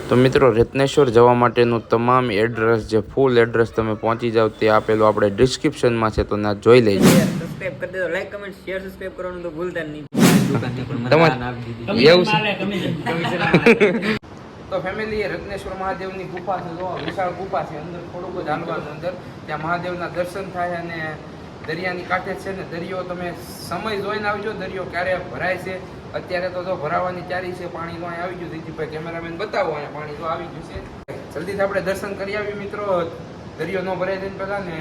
તો મિત્રો રત્નેશ્વર જવા માટેનું તમામ એડ્રેસ જે ફૂલ એડ્રેસ તમે પહોંચી જાવ તે આપેલું આપણે ડિસ્ક્રિપ્શનમાં છે, તો ના જોઈ લેજો. સબસ્ક્રાઇબ કરી દેજો, લાઈક કમેન્ટ શેર સબસ્ક્રાઇબ કરવાનું તો ભૂલતા નહીં. એવું છે. તો ફેમિલી રત્નેશ્વર મહાદેવની ગુફા છે, જો વિશાળ ગુફા છે, અંદર થોડુંક જ હાલવાનું, અંદર ત્યાં મહાદેવના દર્શન થાય અને દરિયાની કાંઠે છે ને દરિયો તમે સમય જોઈને આવજો, દરિયો ક્યારે ભરાય છે. અત્યારે તો જો ભરાવાની તૈયારી છે, પાણી તો અહીં આવી ગયું. દીદીભાઈ કેમેરામેન બતાવો, અહીંયા પાણી તો આવી ગયું છે. જલ્દીથી આપણે દર્શન કરી આવીએ મિત્રો, દરિયો ન ભરાય જઈને પહેલા ને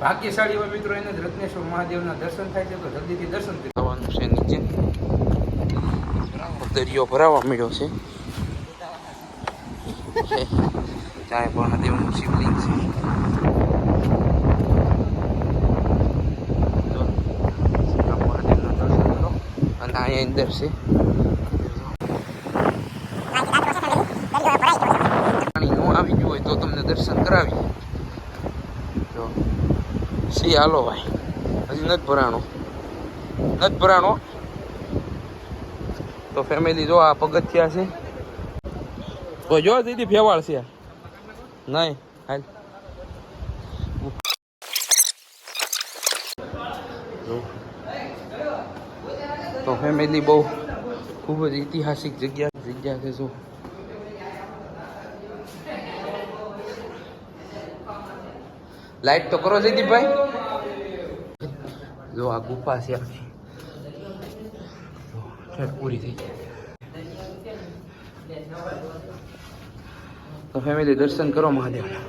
ભાગ્યશાળી હોય મિત્રો એને જ રત્નેશ્વર મહાદેવના દર્શન થાય છે, તો જલ્દીથી દર્શન કરવાનું છે. નીચે દરિયો ભરાવા મળ્યો છે, ત્યાં મહાદેવનું શિવલિંગ છે. મહાદેવના દર્શન કરો અને અહીંયા અંદર છે પાણી ન આવી ગયું હોય તો તમને દર્શન કરાવી. જો સી હાલો ભાઈ, હજી નથી ભરાણો. તો ફેમિલી જો આ પગથિયા છે, તો જો દીદી ફેવાળ છે નહીં હાલ. તો ફેમિલી બહુ ખૂબ જ ઐતિહાસિક જગ્યા છે. જો લાઈટ તો કરો જયદીપભાઈ. જો આ ગુફા છે આખી પૂરી થઈ ગઈ. તો ફેમિલી દર્શન કરો મહાદેવના.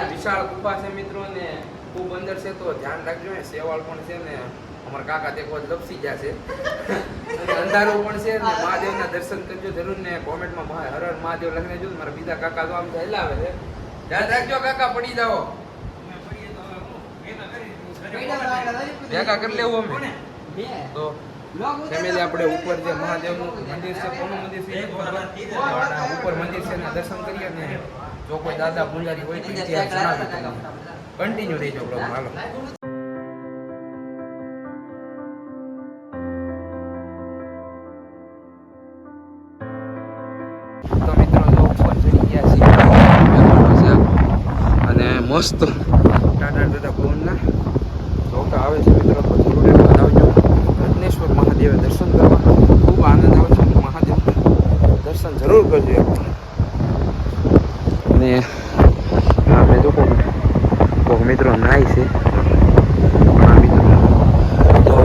વિશાળ ગુફા છે મિત્રો ને ખૂબ અંદર છે, તો ધ્યાન રાખજો. સેવાળ પણ છે ને અમારા કાકા તે કોઈ લપસી ગયા છે અને અંધારું પણ છે ને મહાદેવના દર્શન કરજો જરૂર ને કોમેન્ટમાં હર હર મહાદેવ લખીને જો. મારા બીજા કાકા તો આમ હલાવે છે, ધ્યાન રાખજો કાકા, પડી જાઓ. ભેગા કરી લેવું અમે તો. ફેમિલી આપણે ઉપર જે મહાદેવનું મંદિર છે, કોનું મંદિર છે ઉપર મંદિર છે ને દર્શન કરીએ ને જો કોઈ દાદા પૂજારી હોય તો ત્યાં જણાવી તમને. કન્ટિન્યુ રહેજો બ્લોગમાં. હાલો તો મિત્રો જો ઉપર ચડી ગયા છીએ અને મસ્ત ટાટા પવનના ચોકા આવે છે મિત્રો, તો જરૂર એક વાર આવજો રત્નેશ્વર મહાદેવે દર્શન કરવા. ખૂબ આનંદ આવશે, મહાદેવ દર્શન જરૂર કરજો એકવાર. અને આપણે જો મિત્રો નાય છે તો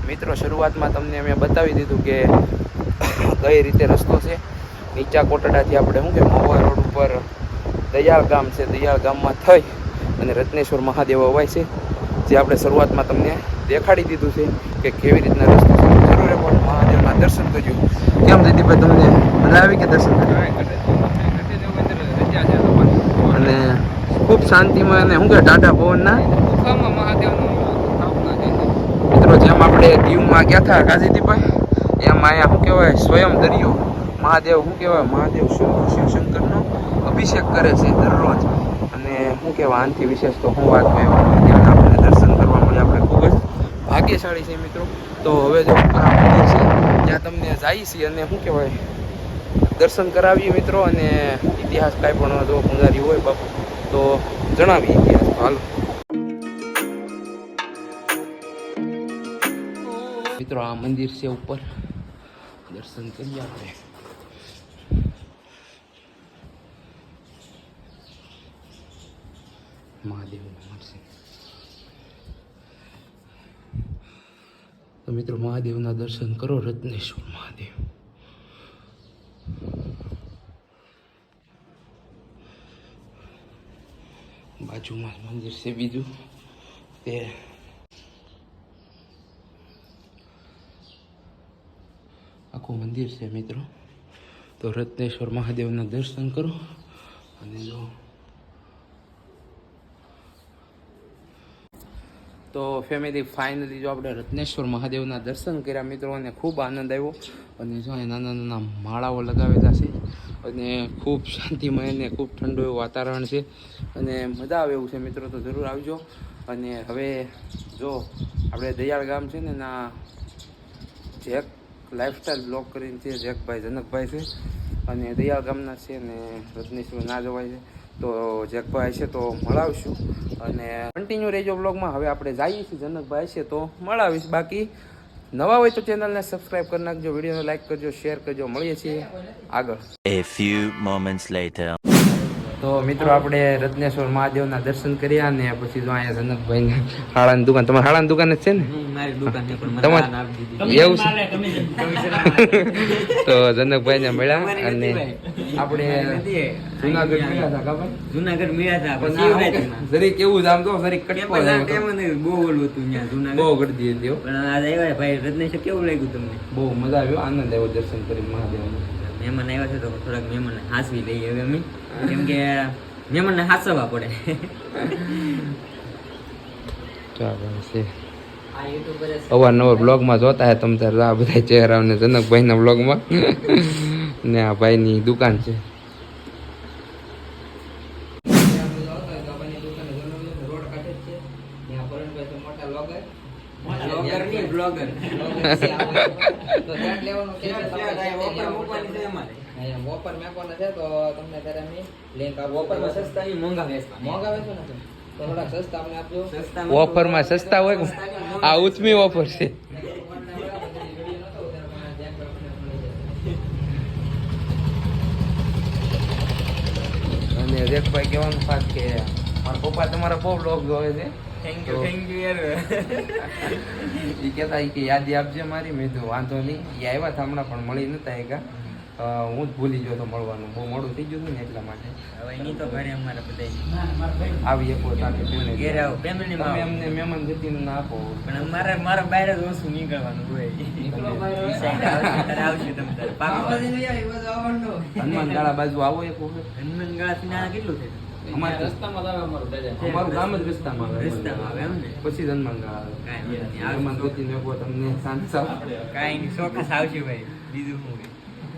મિત્રો શરૂઆતમાં તમને મેં બતાવી દીધું કે કઈ રીતે રસ્તો છે. નીચા કોટડાથી આપણે શું કે મહુવા રોડ ઉપર દયાળ ગામ છે, દયાળ ગામમાં થઈ અને રત્નેશ્વર મહાદેવ અવાય છે, જે આપણે શરૂઆતમાં તમને દેખાડી દીધું છે કે કેવી રીતના રસ્તો છે. જરૂર પણ મહાદેવના દર્શન કરજો. કેમ દીદીભાઈ તમને મજા આવી કે દર્શન કરવા? અને ખૂબ શાંતિમાં અને શું કે ટાટા પવનના મિત્રો, જેમ આપણે દીવમાં ગયા હતા કાજીદીપભાઈ, એમ અહીંયા શું કહેવાય સ્વયં દરિયો મહાદેવ શું કહેવાય મહાદેવ શિવશંકરનો અભિષેક કરે છે દરરોજ. અને શું કહેવાય આનાથી વિશેષ તો શું વાત હોય, મહાદેવના આપણને દર્શન કરવા મળે, આપણે ખૂબ જ ભાગ્યશાળી છે મિત્રો. તો હવે જો ઉપર આ મંદિર છે ત્યાં તમને જાય છે અને શું કહેવાય દર્શન કરાવીએ મિત્રો. અને ઇતિહાસ કાંઈ પણ જો પૂજારી હોય બાપુ તો જણાવીએ ઇતિહાસ. તો હાલો મિત્રો, આ મંદિર છે ઉપર, દર્શન કરીએ આપણે. મહાદેવનું મળશે તો મિત્રો મહાદેવના દર્શન કરો, રત્નેશ્વર મહાદેવ. બાજુમાં મંદિર છે બીજું, તે આખું મંદિર છે મિત્રો. તો રત્નેશ્વર મહાદેવના દર્શન કરો અને જો તો ફેમિલી ફાઇનલી જો આપણે રત્નેશ્વર મહાદેવના દર્શન કર્યા મિત્રો, અને ખૂબ આનંદ આવ્યો. અને જો અહીં નાના નાના માળાઓ લગાવેલા છે, અને ખૂબ શાંતિમય અને ખૂબ ઠંડુ એવું વાતાવરણ છે, અને મજા આવે એવું છે મિત્રો. તો જરૂર આવજો. અને હવે જો આપણે દયાળ ગામ છે ને, ના જેક લાઈફસ્ટાઈલ બ્લોગ કરીને છે, જેકભાઈ જનકભાઈ છે, અને દયાળ ગામના છે, ને રત્નેશ્વર ના જવાય છે. તો જેકભાઈ છે તો મળાવશું, અને કન્ટિન્યુ રહેજો બ્લોગમાં. હવે આપણે જઈએ છીએ, જનકભાઈ છે તો મળાવીશ. બાકી નવા હોય તો ચેનલને સબસ્ક્રાઈબ કરી નાખજો, વિડીયોને લાઈક કરજો, શેર કરજો. મળીએ છીએ આગળ. A few moments later. તો મિત્રો આપણે રત્નેશ્વર મહાદેવના દર્શન કર્યા, ને પછી જો અહીંયા જનકભાઈને હાળાની દુકાન, તમારે હાળાની દુકાન જ છે ને? મારી દુકાન છે પણ તમારે મને આપી દીધી. એવું છે? તો જનકભાઈને મળ્યા, અને આપણે જુનાગઢ મળ્યા હતા કાં? જુનાગઢ મળ્યા હતા પણ પછી શિવરાત્રીમાં. જરીક એવું જ આમ તો જરીક કટકો જ આવ્યો હતો. બહુ ઓલું હતું ત્યાં જુનાગઢ. બહુ ગળદી હતી હો. પણ આજે આવ્યા ભાઈ રત્નેશ્વર, કેવું લાગ્યું તમને? બહુ મજા આવ્યો, આનંદ આવ્યો દર્શન કરીને મહાદેવનું. મહેમાન આવ્યા છે તો થોડાક મહેમાનને હાંસવી લઈએ હવે અમે, કેમ કે મહેમાનને હાંસવા પડે. ચાલો છે. અવારનવાર બ્લોગમાં જોતા હે તમે તાર આ બધા ચહેરાઓને જનકભાઈના બ્લોગમાં. ને આ ભાઈની દુકાન છે. બ્લોગર વોપર મેકવાના છે તો તમને ત્યારે અમે લિંક આપો. વોપરમાં સસ્તા નહીં, મોંઘા વેચવા. મોંઘા વેચો ને તો થોડાક સસ્તા અમને આપજો. ઓફરમાં સસ્તા હોય કે આ ઉચમી ઓફર છે. અને રેખભાઈ કહેવાનું ખાસ કે મારા પપ્પા તમારા બહુ બ્લોગ જોવે છે. થેન્ક યુ યાર. એ કહેતા કે યાદી આપજે મારી. મેં તો વાંધો નહીં. એ આવ્યા હતા હમણાં પણ મળી નતા આવ્યા. હું જ ભૂલી ગયો તો મળવાનું, બહુ મોડું થઈ ગયું હતું ને એટલા માટે. હવે એની તો ઘરે અમારા બધા આવી શકો તાકે કોઈને ઘેરે આવો, ફેમિલીમાં તમે આવો. અમને મહેમાન ગતિનું ના આપો. પણ મારા બહાર જ ઓછું નીકળવાનું હોય. ત્યારે આવશે તમે તારે પાકું. હનુમાન ગાળા બાજુ આવો એક વખત. હનુમાન ગાળાથી નાના કેટલું છે? અમારું ગામ જ રસ્તામાં આવે. રસ્તામાં આવે એમ ને? પછી જ હનુમાન ગાળા આવે. કાંઈ નહીં. હનુમાન ગતિને આપો તમને શાંત સાવ. કાંઈ નહીં, ચોક્કસ આવશે ભાઈ. બીજું શું હોય?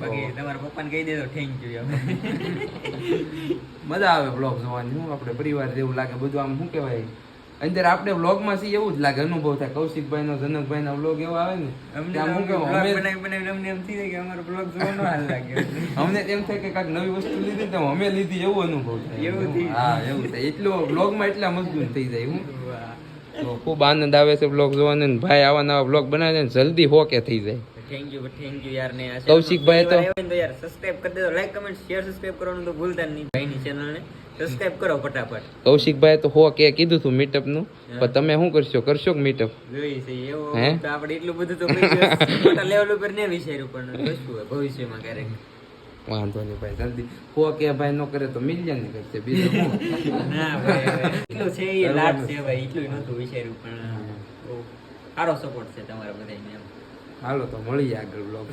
બાકી તમારા પપ્પાને કહી દેજો થેન્ક યુ. મજા આવે બ્લોગ જોવાની. હું આપણે પરિવાર જેવું લાગે બધું. આમ શું કહેવાય, અંદર આપણે બ્લોગમાં છીએ એવું જ લાગે, અનુભવ થાય. કૌશિકભાઈનો જનકભાઈનો બ્લોગ એવો આવે ને, અમને કે આમ શું તો કહેવાય, vlog અમે બનાવી અમને એમ થઈ જાય કે અમારો બ્લોગ જોવાનો હાલ લાગે. અમને એમ થાય કે કાંઈક નવી વસ્તુ લીધી તો અમે લીધી એવું અનુભવ થાય. એવું થઈ જાય. હા એવું થાય. એટલો બ્લોગમાં એટલા મજબૂત થઈ જાય. હું વાહ. તો ખૂબ આનંદ આવે છે બ્લોગ જોવાનો, ને ભાઈ આવા નવા બ્લોગ બનાવે છે ને જલ્દી હોકે થઈ જાય. થેન્ક યુ યાર. ને આ કૌશિકભાઈ તો- channel માં યાર સબસ્ક્રાઇબ કરી દેજો, લાઈક કમેન્ટ શેર સબસ્ક્રાઇબ કરવાનું તો ભૂલતા નહીં. ભાઈની ચેનલને સબસ્ક્રાઇબ કરો ફટાફટ. કૌશિકભાઈ તો કીધું હતું મીટઅપ નું, પણ તમે શું કરશો કે મીટઅપ? જોઈ છે એવો હે? તો આપણે એટલું બધું તો મોટા લેવલ ઉપર ને વિચાર્યું, પણ જોઈશું હવે ભવિષ્યમાં ક્યારેક. વાંધો નહીં ભાઈ, જલ્દી ભાઈ નો કરે તો મિલિયન ની કરશે. બીજું શું? ના ભાઈ હવે એટલું છે એ લાડ છે ભાઈ, એટલું નહોતું વિચાર્યું, પણ બહુ સારો સપોર્ટ છે તમારા બધાને એમ. હાલો તો મળીએ આગળ બ્લોગ.